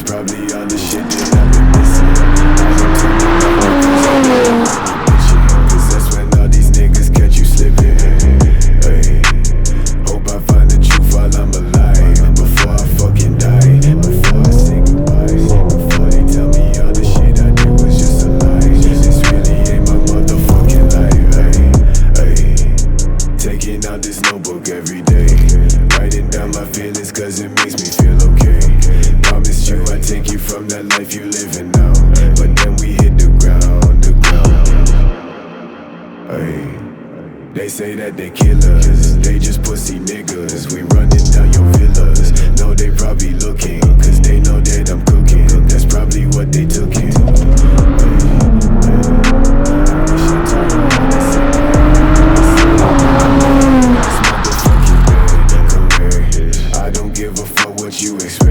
probably all the shit that I've been missing. I don't tell nobody cause I don't want bitching, cause that's when all these niggas catch you slipping. Ay, hope I find the truth while I'm alive, before I fucking die, before I say goodbye, before they tell me all the shit I did was just a lie. This really ain't my motherfucking life. Ay, taking out this notebook every day, writing down my feelings cause it makes me feel okay. Promised you I'd take you from that life you living now, but then we hit the ground. Ay, they say that they killers, they just pussy niggas. We running down your villas, no they probably looking, cause they know that I'm cooking. That's probably what they took in. I don't give a fuck what you expect.